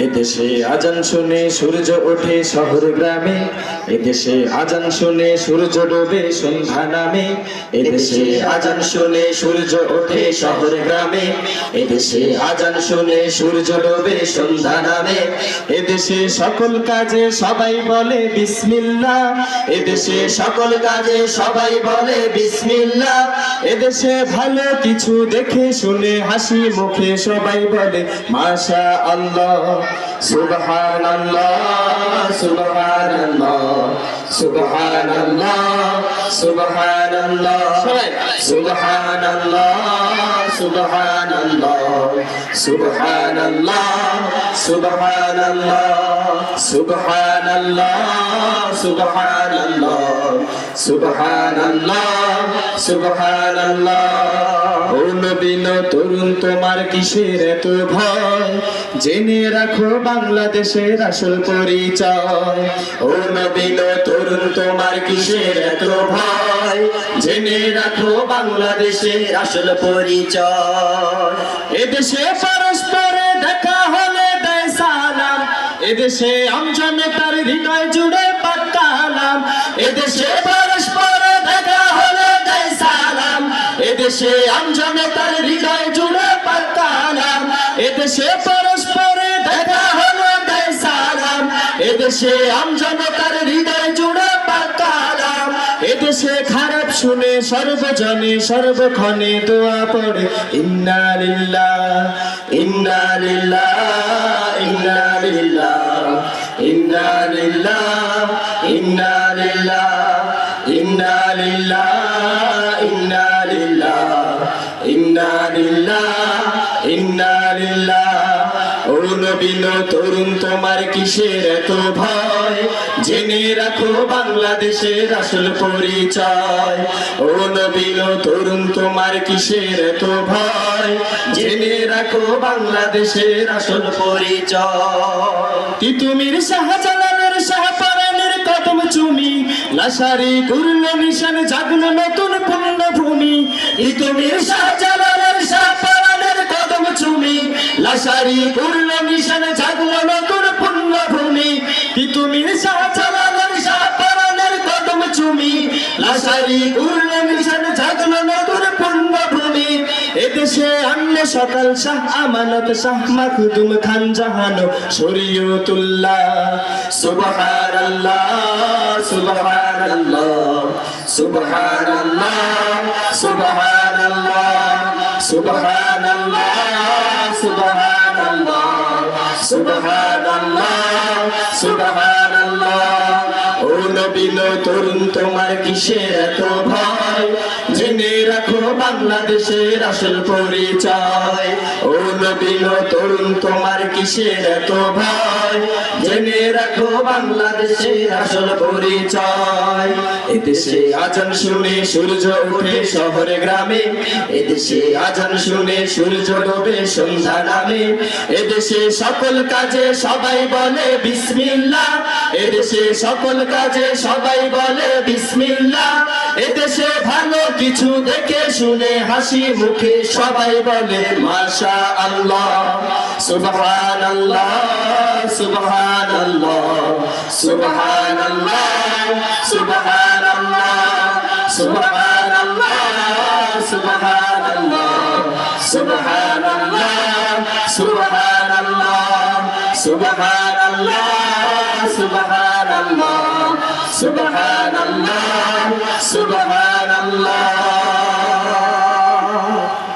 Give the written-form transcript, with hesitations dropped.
এদেশে আজান শুনে সূর্য ওঠে শহর গ্রামে, এদেশে আজান শুনে সূর্য ডোবে সন্ধ্যা নামে। এদেশে আজান শুনে সূর্য ওঠে শহর গ্রামে, এদেশে আজান শুনে সূর্য ডোবে সন্ধ্যা নামে। এদেশে সকল কাজে সবাই বলে বিসমিল্লাহ, এদেশে সকল কাজে সবাই বলে বিসমিল্লাহ। এদেশে ভালো কিছু দেখে শুনে হাসি মুখে সবাই বলে মাশা আল্লাহ, সুবহানাল্লাহ সুবহানাল্লাহ সুবহানাল্লাহ সুবহানাল্লাহ সুবহানাল্লাহ সুবহানাল্লাহ সুবহানাল্লাহ সুবহানাল্লাহ সুবহানাল্লাহ সুবহানাল্লাহ সুবহানাল্লাহ সুবহানাল্লাহ। ও নবীন তরুণ তোমার কিসের এত ভয়, জেনে রাখো বাংলাদেশের আসল পরিচয়। ও নবীন তরুণ তোমার কিসের এত ভয়, জেনে রাখো বাংলাদেশের আসল পরিচয়। এদেশে পরস্পরে দেখা হলে দেয় সালাম, এদেশে আমজনতার হৃদয় জুড়ে পাকালাম। এদেশে পরস্পরে দেখা হলে দেয় সালাম, এদেশে আমজনতার হৃদয় জুড়ে পাকালাম। এদেশে পরস্পরে দেখা হলে দেয় সালাম, এদেশে আমজনতার হৃদয় জুড়ে পাকালাম। এদেশে খারাপ শুনে সর্বজনে সর্বক্ষণে দোয়া পড়ে ইন্না লিল্লাহ ইন্না লিল্লাহ ইন্না লিল্লাহ ইন্না লিল্লাহ ইন্না লিল্লাহ ইন্না লিল্লাহ ইন্না লিল্লাহ ইন্না লিল্লাহ ইন্না লিল্লাহ। ও নবীন তরুণ তোমার কিসের এত ভয়, জেনে রাখো বাংলাদেশের আসল পরিচয়। ও নবীন তরুণ তোমার কিসের এত ভয়, জেনে রাখো বাংলাদেশের আসল পরিচয়। তিতুমির শাহজালালের শাহপরানের কদম চুমি, লাশারি করল নিশান জাগলো নতুন পুণ্যভূমি। তিতুমির শাহজালালের শাহপরানের কদম চুমি, লাশারি করল নিশান জাগলো নতুন পুণ্যভূমি। তিতুমির শাহজালালের শাহপরানের কদম চুমি, লাশারি করল নিশান জাগলো নতুন পুণ্যভূমি। এদেশে আনলে সকাল শাহ আমানত শাহ মাখদুম খান জাহানো শরীয়তুল্লাহ। সুবহানাল্লাহ সুবহানাল্লাহ সুবহানাল্লাহ সুবহানাল্লাহ সুবহানাল্লাহ সুবহানাল্লাহ সুবহানাল্লাহ সুবহানাল্লাহ। ও নবীন তরুণ তোমার কিসের এত ভয়, জেনে রাখো বাংলাদেশের আসল পরিচয়। ও নবীন তরুণ তোমার কিসের এত ভয়, জেনে রাখো বাংলাদেশের আসল পরিচয়। এদেশে আজান শুনে সূর্য ওঠে শহরে গ্রামে, এদেশে আজান শুনে সূর্য ডোবে সন্ধ্যা নামে। এদেশে সকল কাজে সবাই বলে বিসমিল্লাহ, এদেশে সকল কাজে সবাই বলে বিসমিল্লাহ। এদেশে ভালো কিছু দেখে শুনে হাসি মুখে সবাই বলে মাশা আল্লাহ। সুবহানাল্লাহ সুবহানাল্লাহ সুবহানাল্লাহ সুবহানাল্লাহ সুবহানাল্লাহ সুবহানাল্লাহ সুবহানাল্লাহ সুবহানাল্লাহ সুবহানাল্লাহ সুবহানাল্লাহ সুবহানাল্লাহ সুবহানাল্লাহ।